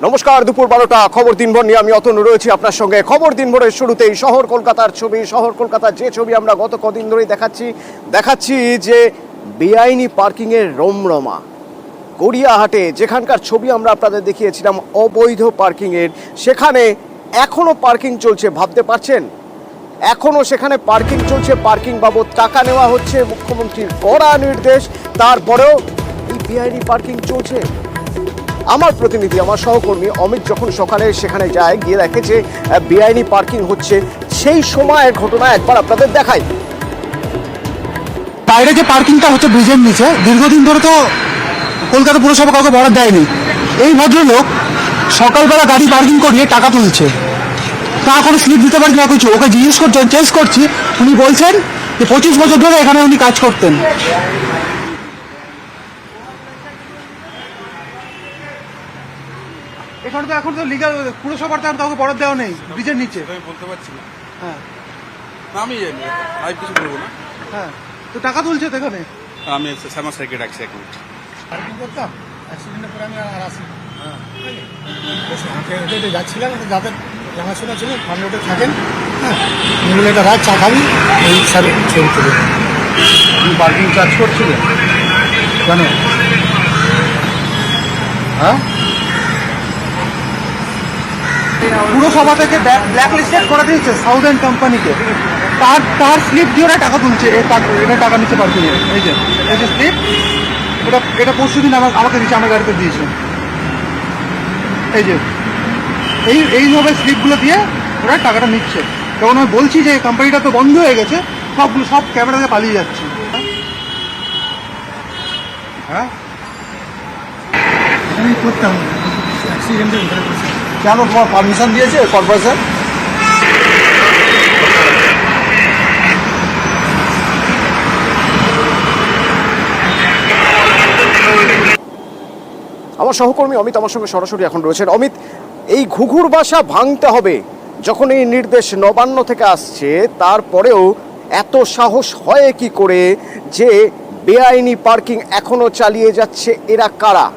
নমস্কার, দুপুর 12টা খবর দিনভর নিয়ে আমি অতনু রয়েছি আপনার সঙ্গে। খবর দিনভরের শুরুতেই শহর কলকাতার ছবি। শহর কলকাতার যে ছবি আমরা গত কদিন ধরেই দেখাচ্ছি যে বেআইনি পার্কিংয়ের রমরমা। গড়িয়াহাটে যেখানকার ছবি আমরা আপনাদের দেখিয়েছিলাম অবৈধ পার্কিংয়ের, সেখানে এখনও পার্কিং চলছে। ভাবতে পারছেন, এখনও সেখানে পার্কিং চলছে। পার্কিং বাবদ টাকা নেওয়া হচ্ছে, মুখ্যমন্ত্রীর কড়া নির্দেশ, তারপরেও এই বেআইনি পার্কিং চলছে। আমার প্রতিনিধি, আমার সহকর্মী অমিত যখন সকালে সেখানে যায়, গিয়ে দেখে যে বেআইনি পার্কিং হচ্ছে। সেই সময়ের ঘটনা একবার আপনাদের দেখাই। বাইরে যে পার্কিংটা হচ্ছে ব্রিজের নিচে, দীর্ঘদিন ধরে তো কলকাতা পুরসভা কাউকে বরাদ দেয়নি। এই ভদ্রলোক সকালবেলা গাড়ি পার্কিং করিয়ে টাকা তুলছে, তা কোনো স্লিপ দিতে পারছি না কিছু। ওকে জিজ্ঞেস করছেন, চেঞ্জ করছি, উনি বলছেন যে 25 বছর ধরে এখানে উনি কাজ করতেন। এখানে তো এখন তো লিগাল পুরসভার তো কাউকে বরাদ দেওয়া নেই ব্রিজের নিচে। আমি বলতে পারছি না। হ্যাঁ, আমি জানি, আমি কিছু বলবো না। হ্যাঁ, তো টাকা তুলছে তো এখানে। আমি শ্যামা স্যারকে ডাকছি এখন। পার্কিং করতাম, অ্যাক্সিডেন্টের পরে আমি আর আসি। হ্যাঁ, যাচ্ছিলাম, যাদের জানাশোনা ছিল ফার্ম রোডে থাকেন, হ্যাঁ, মিলে একটা রাত চা খাবি, এই স্যার ছবি তুলে। আপনি পার্কিং চার্জ করছিলেন কেন? হ্যাঁ, পুরসভা থেকে ব্ল্যাক লিস্টেড করে দিয়েছে সাউদার্ন কোম্পানিকে। তার স্লিপ দিয়ে ওরা টাকা তুলছে, এটা টাকা নিচ্ছে পার্কিং এর। এই যে স্লিপ, এটা পরশুদিন আমাকে দিয়েছে, আমার গাড়িতে দিয়েছে। এই যে এইভাবে স্লিপগুলো দিয়ে ওরা টাকাটা নিচ্ছে। যখন আমি বলছি যে কোম্পানিটা তো বন্ধ হয়ে গেছে, সব ক্যামেরা দিয়ে পালিয়ে যাচ্ছে। হ্যাঁ, আমি করতাম অ্যাক্সিডেন্টের ভিতরে। কেন তোমার পারমিশন দিয়েছে কর্পোরেশন? আমার সহকর্মী অমিত আমার সঙ্গে সরাসরি এখন রয়েছেন। অমিত, এই ঘুঘুর বাসা ভাঙতে হবে যখন এই নির্দেশ নবান্ন থেকে আসছে, তারপরেও এত সাহস হয় কি করে যে বেআইনি পার্কিং এখনো চালিয়ে যাচ্ছে? এরা কারা?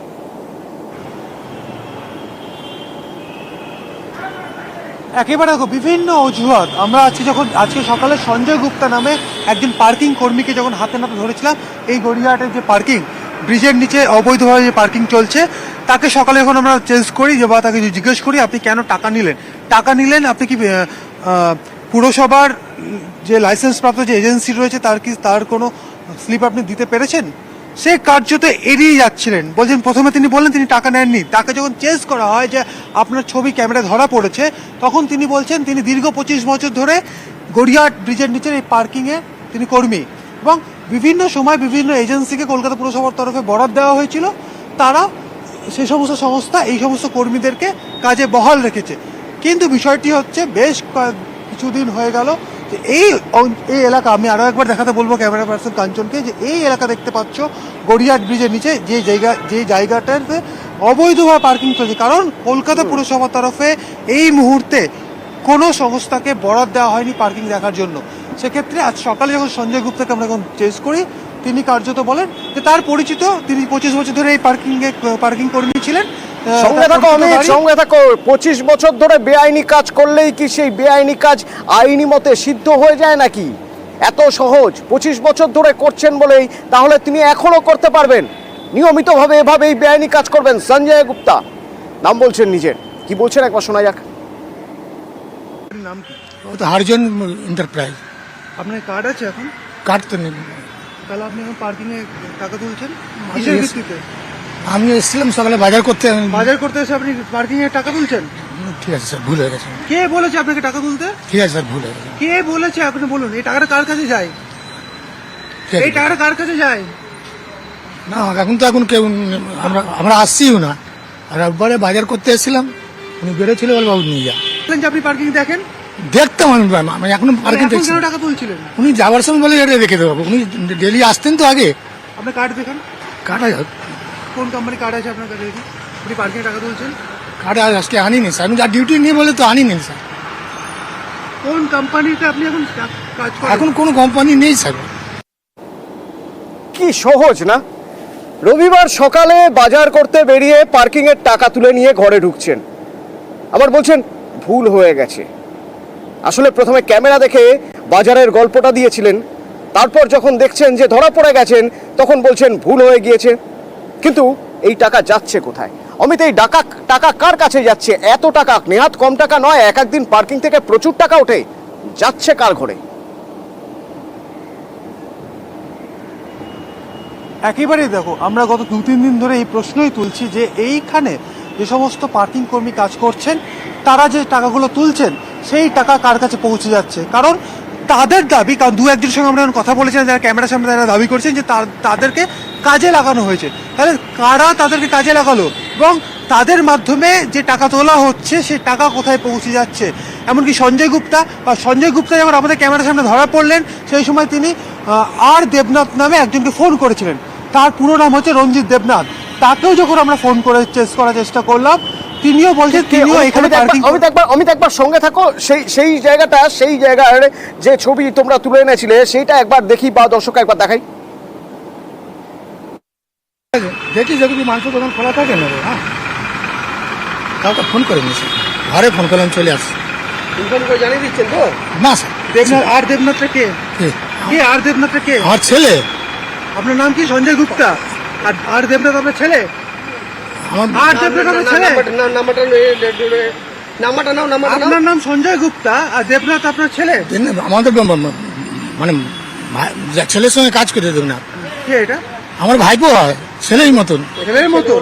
একেবারে দেখো, বিভিন্ন অজুহাত। আমরা আজকে সকালে সঞ্জয় গুপ্তা নামে একজন পার্কিং কর্মীকে যখন হাতে নাতে ধরেছিলাম, এই গড়িয়াহাটের যে পার্কিং ব্রিজের নিচে অবৈধভাবে যে পার্কিং চলছে, তাকে সকালে যখন আমরা চেঞ্জ করি বা তাকে জিজ্ঞেস করি আপনি কেন টাকা নিলেন, আপনি কি পুরসভার যে লাইসেন্সপ্রাপ্ত যে এজেন্সি রয়েছে তার কোনো স্লিপ আপনি দিতে পেরেছেন? সে কার্যত এড়িয়ে যাচ্ছিলেন। প্রথমে তিনি বললেন তিনি টাকা নেননি। তাকে যখন চেঞ্জ করা হয় যে আপনার ছবি ক্যামেরা ধরা পড়েছে, তখন তিনি বলছেন তিনি দীর্ঘ 25 বছর ধরে গড়িয়াহাট ব্রিজের নিচের এই পার্কিংয়ে তিনি কর্মী, এবং বিভিন্ন সময় বিভিন্ন এজেন্সিকে কলকাতা পুরসভার তরফে বরাদ দেওয়া হয়েছিল। তারা সে সমস্ত সংস্থা এই সমস্ত কর্মীদেরকে কাজে বহাল রেখেছে। কিন্তু বিষয়টি হচ্ছে বেশ কিছুদিন হয়ে গেল যে এই এলাকা, আমি আরও একবার দেখাতে বলবো ক্যামেরা পার্সন কাঞ্চনকে, যে এই এলাকা দেখতে পাচ্ছ গড়িয়াহাট ব্রিজের নিচে যে জায়গাটাতে অবৈধভাবে পার্কিং চলছে। কারণ কলকাতা পুরসভার তরফে এই মুহূর্তে কোনো সংস্থাকে বরাদ দেওয়া হয়নি পার্কিং দেখার জন্য। সেক্ষেত্রে আজ সকালে যখন সঞ্জয় গুপ্তাকে আমরা যখন চেঞ্জ করি, তিনি কার্যত বলেন যে তার পরিচিত, তিনি 25 বছর ধরে এই পার্কিং কর্মী ছিলেন। সঙ্গে থাকো। 25 বছর ধরে বেআইনি কাজ করলেই কি সেই বেআইনি কাজ আইনি মতে সিদ্ধ হয়ে যায় নাকি? এত সহজ? 25 বছর ধরে করছেন বলেই তাহলে তিনি এখনো করতে পারবেন? নিয়মিতভাবে এভাবেই বেআইনি কাজ করবেন? সঞ্জয় গুপ্তা নাম বলছেন নিজের, কি বলছেন একবার শোনা যাক। নাম কি? হারজন এন্টারপ্রাইজ। আপনার কার্ড আছে এখন? কার্ড তো নেই। তাহলে আপনি এখন পার্কিংয়ে টাকা তুলছেন কিসের ভিত্তিতে? আমি এসেছিলাম সকালে বাজার করতে এসে আপনি পার্কিংয়ে টাকা তুলছেন? ঠিক আছে স্যার, ভুল হয়ে গেছে। কে বলেছে আপনাকে টাকা তুলতে? ঠিক আছে স্যার, ভুল হয়ে গেছে। কে বলেছে আপনি বলুন। এই টাকাটা কার কাছে যায়? ঠিক আছে। এই টাকাটা কার কাছে যায়? না, এখন কেউ আমরা আসছিও না। আর একবারে বাজার করতে এসেছিলাম, উনি বেরোছিল, বলে বাবু নিয়ে যা। বলেন যে আপনি পার্কিং দেখেন? দেখতাম আমি এখনো পার্কিং দেখছি। কেন টাকা তুলছিলেন? উনি যাওয়ার সময় বলে এটা রেখে দেবো। উনি ডেলি আসতেন তো আগে। আপনার কার্ড দেখেন। কার্ড কোন কোম্পানি কার্ড আছে আপনার কাছে? আপনি পার্কিংয়ে টাকা তুলছেন? কার্ড আজকে আনিনি স্যার, আমি যা ডিউটি নিয়ে বলে তো আনিনি স্যার। কোন কোম্পানিতে আপনি এখন কাজ করেন? এখন কোনো কোম্পানি নেই স্যার। কি সহজ না? রবিবার সকালে বাজার করতে বেরিয়ে পার্কিংয়ের টাকা তুলে নিয়ে ঘরে ঢুকছেন, আবার বলছেন ভুল হয়ে গেছে। আসলে প্রথমে ক্যামেরা দেখে বাজারের গল্পটা দিয়েছিলেন, তারপর যখন দেখছেন যে ধরা পড়ে গেছেন তখন বলছেন ভুল হয়ে গিয়েছে। কিন্তু এই টাকা যাচ্ছে কোথায়? অমিত, এই টাকা কার কাছে যাচ্ছে? এত টাকা নেহাত কম টাকা নয়, এক একদিন পার্কিং থেকে প্রচুর টাকা ওঠে, যাচ্ছে কার ঘরে? একেবারেই দেখো, আমরা গত 2-3 দিন ধরে এই প্রশ্নই তুলছি যে এইখানে যে সমস্ত পার্কিং কর্মী কাজ করছেন তারা যে টাকাগুলো তুলছেন সেই টাকা কার কাছে পৌঁছে যাচ্ছে। কারণ তাদের দাবি, কারণ দু একজনের সঙ্গে আমরা কথা বলেছিলাম যারা ক্যামেরার সামনে তারা দাবি করছেন যে তাদেরকে কাজে লাগানো হয়েছে। তাহলে কারা তাদেরকে কাজে লাগালো এবং তাদের মাধ্যমে যে টাকা তোলা হচ্ছে সেই টাকা কোথায় পৌঁছে যাচ্ছে? এমনকি সঞ্জয় গুপ্তা যখন আমাদের ক্যামেরার সামনে ধরা পড়লেন সেই সময় তিনি আর দেবনাথ নামে একজনকে ফোন করেছিলেন। তার পুরো নাম হচ্ছে রঞ্জিত দেবনাথ। তাকেও যখন আমরা ফোন করে চেস করার চেষ্টা করলাম, তিনিও বলছেন তিনিও এখানে পার্কিং। অমিত একবার সঙ্গে থাকো, সেই জায়গার যে ছবি তোমরা তুলে এনেছিলে সেইটা একবার দেখি, বা দর্শক একবার দেখাই। দেখি যদি মাংস দোকান খোলা থাকে না, হ্যাঁ কাউকে ফোন করে নিয়েছি, ঘরে ফোন করলাম, চলে আসছি। ফোন করে জানিয়ে দিচ্ছেন তো? না স্যার। দেবনাথ আর দেবনাথটা কে? আর দেবনাথটা কে? আমার ছেলে। আপনার নাম কি? সঞ্জয় গুপ্তা। আর দেবনাথ আপনার ছেলে? আর দেবনাথ আপনার ছেলে? আপনার নাম সঞ্জয় গুপ্তা আর দেবনাথ আপনার ছেলে? আমাদের মানে ছেলের সঙ্গে কাজ করে দেব না। কে এটা? আমার ভাইপো হয়, ছেলেই মতন। ছেলের মতো?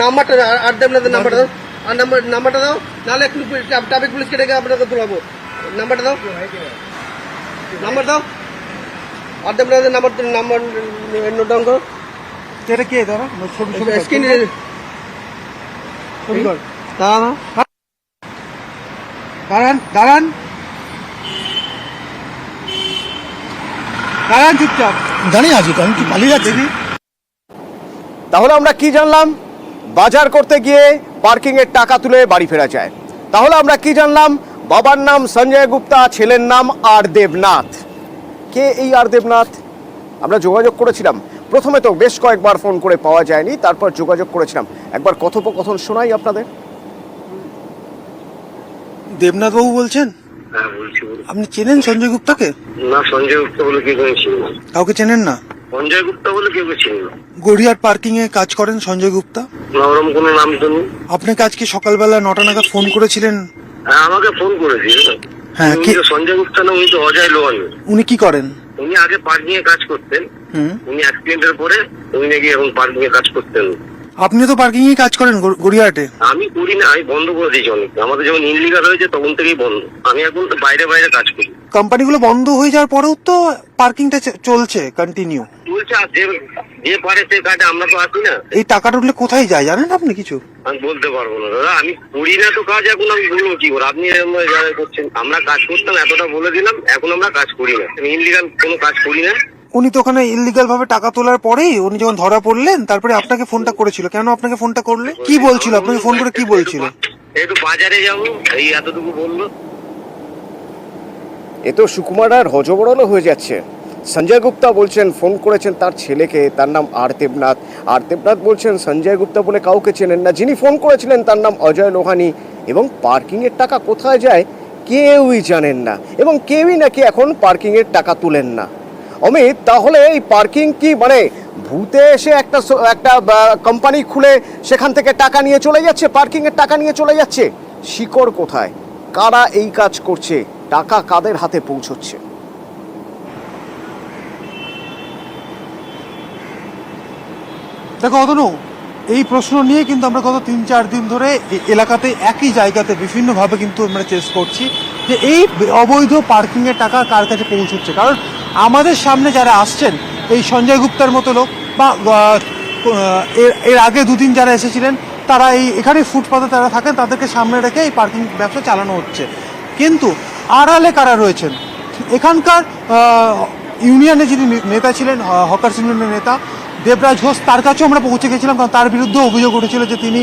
নাম্বারটা আর দেবনাথের নাম্বারটা দাও, আর নাম্বারটা দাও, নাহলে একটু ট্রাফিক পুলিশকে ডেকে আপনাকে তোলাবো। নাম্বারটা দাও, নাম্বার দাও, আর দেবনাথের নাম্বার নোট ডাউন করো। এটা কে? দাঁড়া, স্ক্রিনে দাঁড়ান চুপচাপ দাঁড়িয়ে আছি তো, আমি কি পালিয়ে যাচ্ছি? তাহলে আমরা কি জানলাম? বাজার করতে গিয়ে পার্কিং এর টাকা তুলে বাড়ি ফেরা যায়। তাহলে আমরা কি জানলাম? বাবার নাম সঞ্জয় গুপ্তা, ছেলের নাম আর দেবনাথ। কে এই আর দেবনাথ? আমরা যোগাযোগ করেছিলাম, প্রথমে তো বেশ কয়েকবার ফোন করে পাওয়া যায়নি, তারপর যোগাযোগ করেছিলাম। একবার কথোপকথন শোনাই আপনাদের। দেবনাথ বাবু বলছেন? হ্যাঁ বলছি। আপনি চেনেন সঞ্জয় গুপ্তাকে? না, সঞ্জয় গুপ্তা বলে কেউ ছিল না। কাউকে চেনেন না? সঞ্জয় গুপ্তা বলে কেউ ছিল না। গড়িয়ার পার্কিং এ কাজ করেন সঞ্জয় গুপ্তা? না, ওরকম কোনো নাম তো নেই। আপনাকে আজকে সকালবেলা 9টা নাগাদ ফোন করেছিলেন? হ্যাঁ, আমাকে ফোন করেছিল। হ্যাঁ, উনি তো সঞ্জয় গুপ্তা না, উনি তো অজয় লোহানি। উনি কি করেন? উনি আগে পার্কিং এ কাজ করতেন। হুম। উনি অ্যাক্সিডেন্টের পরে উনি নাকি এখন পার্কিং এ কাজ করতেন। আপনি তো পার্কিং এ কাজ করেন গড়িয়াহাটে? আমি করি না, আমি বন্ধ করে দিয়েছি অনেক। আমাদের যখন ইনলিগাল হয়েছে তখন থেকেই বন্ধ। আমি এখন তো বাইরে কাজ করি। কোম্পানিগুলো বন্ধ হয়ে যাওয়ার পরেও তো পার্কিংটা চলছে কন্টিনিউ? চলছে, আর যে পারে সে কাজে, আমরা তো আসি না। এই টাকাটা উঠলে কোথায় যায় জানেন আপনি কিছু? আমি বলতে পারবো না দাদা, আমি করি না তো কাজ। এখন আমি বলবো কি করে? আপনি এরকম যারা করছেন, আমরা কাজ করতাম, এতটা বলে দিলাম। এখন আমরা কাজ করি না, ইনলিগাল কোনো কাজ করি না। উনি তো ওখানে ইলিগাল ভাবে টাকা তোলার পরেই উনি যখন ধরা পড়লেন তারপরে আপনাকে ফোনটা করেছিল। কেন আপনাকে ফোনটা করলে? কি বলছিল আপনাকে ফোন করে? কি বলছিল? একটু বাজারে যাবো, এই এতটুকু বললো। এ তো সুকুমার আর হজবরল হয়ে যাচ্ছে। সঞ্জয় গুপ্তা বলছেন ফোন করেছেন তার ছেলেকে, তার নাম আর দেবনাথ। আর দেবনাথ বলছেন সঞ্জয় গুপ্তা বলে কাউকে চেনেন না, যিনি ফোন করেছিলেন তার নাম অজয় লোহানি। এবং পার্কিংয়ের টাকা কোথায় যায় কেউই জানেন না, এবং কেউই নাকি এখন পার্কিংয়ের টাকা তুলেন না। অমিত, তাহলে এই পার্কিং কি মানে ভূতে এসে একটা কোম্পানি খুলে সেখান থেকে টাকা নিয়ে চলে যাচ্ছে, পার্কিংয়ের টাকা নিয়ে চলে যাচ্ছে? শিকড় কোথায়? কারা এই কাজ করছে? টাকা কাদের হাতে পৌঁছচ্ছে? দেখো অতনু, এই প্রশ্ন নিয়ে কিন্তু আমরা গত 3-4 দিন ধরে এলাকাতে একই জায়গাতে বিভিন্নভাবে কিন্তু আমরা চেস করছি যে এই অবৈধ পার্কিং এর টাকা কার কাছে পৌঁছচ্ছে। কারণ আমাদের সামনে যারা আসছেন, এই সঞ্জয় গুপ্তার মতো লোক বা এর আগে 2 দিন যারা এসেছিলেন, তারা এখানে ফুটপাতে তারা থাকেন, তাদেরকে সামনে রেখে এই পার্কিং ব্যবসা চালানো হচ্ছে। কিন্তু আড়ালে কারা রয়েছেন? এখানকার ইউনিয়নে যিনি নেতা ছিলেন, হকার্স ইউনিয়নের নেতা দেবরাজ ঘোষ, তার কাছেও আমরা পৌঁছে গেছিলাম, কারণ তার বিরুদ্ধে অভিযোগ উঠেছিল যে তিনি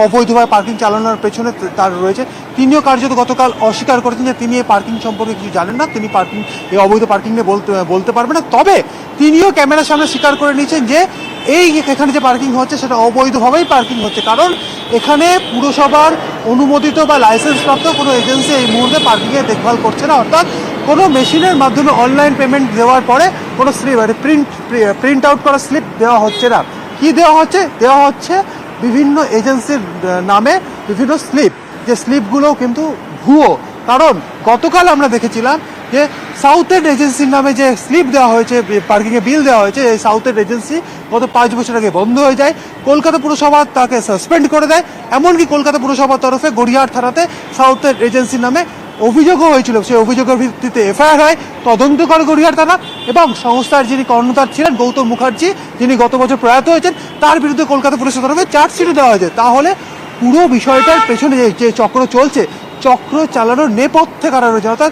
অবৈধভাবে পার্কিং চালানোর পেছনে তার রয়েছে। তিনিও কার্যত গতকাল অস্বীকার করেছেন যে তিনি এই পার্কিং সম্পর্কে কিছু জানেন না, তিনি এই অবৈধ পার্কিং নিয়ে বলতে পারবেন না। তবে তিনিও ক্যামেরার সামনে স্বীকার করে নিয়েছেন যে এখানে যে পার্কিং হচ্ছে সেটা অবৈধভাবেই পার্কিং হচ্ছে, কারণ এখানে পুরসভার অনুমোদিত বা লাইসেন্সপ্রাপ্ত কোনো এজেন্সি এই মুহূর্তে পার্কিংয়ের দেখভাল করছে না। অর্থাৎ কোনো মেশিনের মাধ্যমে অনলাইন পেমেন্ট দেওয়ার পরে কোনো স্লিপ প্রিন্ট আউট করা স্লিপ দেওয়া হচ্ছে না। কি দেওয়া হচ্ছে বিভিন্ন এজেন্সির নামে বিভিন্ন স্লিপ, যে স্লিপগুলোও কিন্তু ভুয়ো। কারণ গতকাল আমরা দেখেছিলাম যে সাউথ এন্ড এজেন্সির নামে যে স্লিপ দেওয়া হয়েছে, পার্কিংয়ে বিল দেওয়া হয়েছে, এই সাউথ এন্ড এজেন্সি গত 5 বছর আগে বন্ধ হয়ে যায়। কলকাতা পুরসভা তাকে সাসপেন্ড করে দেয়। এমনকি কলকাতা পুরসভার তরফে গড়িয়াহাট থানাতে সাউথ এন্ড এজেন্সির নামে অভিযোগও হয়েছিল, সেই অভিযোগের ভিত্তিতে এফআইআর হয়, তদন্ত করে গড়িয়াহাট থানা, এবং সংস্থার যিনি কর্ণধার ছিলেন গৌতম মুখার্জি, যিনি গত বছর প্রয়াত হয়েছেন, তার বিরুদ্ধে কলকাতা পুলিশের তরফে চার্জশিটও দেওয়া হয়েছে। তাহলে পুরো বিষয়টার পেছনে যে চক্র চলছে, চক্র চালানোর নেপথ্যে কারা রয়েছে, অর্থাৎ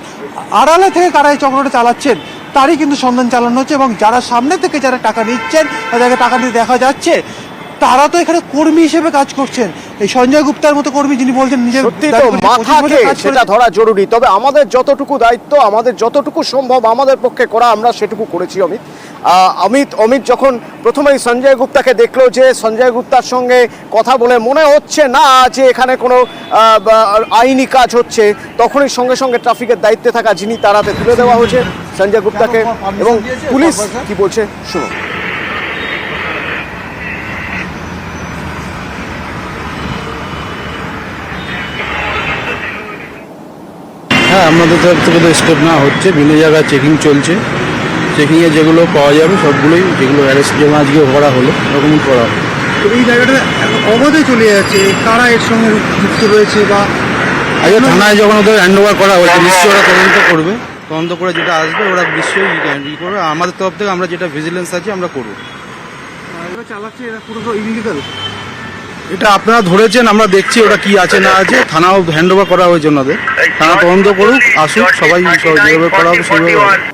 আড়ালে থেকে কারা এই চক্রটা চালাচ্ছেন তারই কিন্তু সন্ধান চালানো হচ্ছে। এবং যারা সামনে থেকে যারা টাকা নিচ্ছেন, যাদেরকে টাকা নিতে দেখা যাচ্ছে, তারা তো এখানে কর্মী হিসেবে কাজ করছেন। এই সঞ্জয় গুপ্তার মতো কর্মী, যিনি বলছেন নিজের সত্যি তো মাথাকে সেটা ধরা জরুরি। তবে আমাদের যতটুকু দায়িত্ব, আমাদের যতটুকু সম্ভব আমাদের পক্ষে করা, আমরা সেটুকু করেছি। অমিত যখন প্রথমেই সঞ্জয় গুপ্তাকে দেখলো, যে সঞ্জয় গুপ্তার সঙ্গে কথা বলে মনে হচ্ছে না যে এখানে কোনো আইনি কাজ হচ্ছে, তখনই সঙ্গে সঙ্গে ট্রাফিকের দায়িত্বে থাকা যিনি, তারাতে তুলে দেওয়া হয়েছে সঞ্জয় গুপ্তাকে। এবং পুলিশ কি বলছে শুনুন। হ্যাঁ, আমাদের তরফ থেকে তো স্টেপ নেওয়া হচ্ছে, বিভিন্ন জায়গায় চেকিং চলছে। চেকিংয়ে যেগুলো পাওয়া যাবে সবগুলোই, যেগুলো অ্যারেস্ট যেমন আজকে করা হলো এরকমই করা হবে। তো এই জায়গাটা অবৈধ চলে যাচ্ছে, কারা এর সঙ্গে যুক্ত রয়েছে বা আগে থানায় যখন ওদের হ্যান্ড ওভার করা হয়েছে, নিশ্চয়ই ওরা তদন্ত করবে। তদন্ত করে যেটা আসবে ওরা নিশ্চয়ই ই করবে। আমাদের তরফ থেকে আমরা যেটা ভিজিলেন্স আছে আমরা করবো। চালাচ্ছে এরা পুরো ইলিগাল। এটা আপনারা ধরেছেন, আমরা দেখছি ওটা কি আছে না আছে। থানাও হ্যান্ড ওভার করা হয়েছে ওনাদের, থানা তদন্ত করুক, আসুক, সবাই যেভাবে করা হবে সেইভাবে।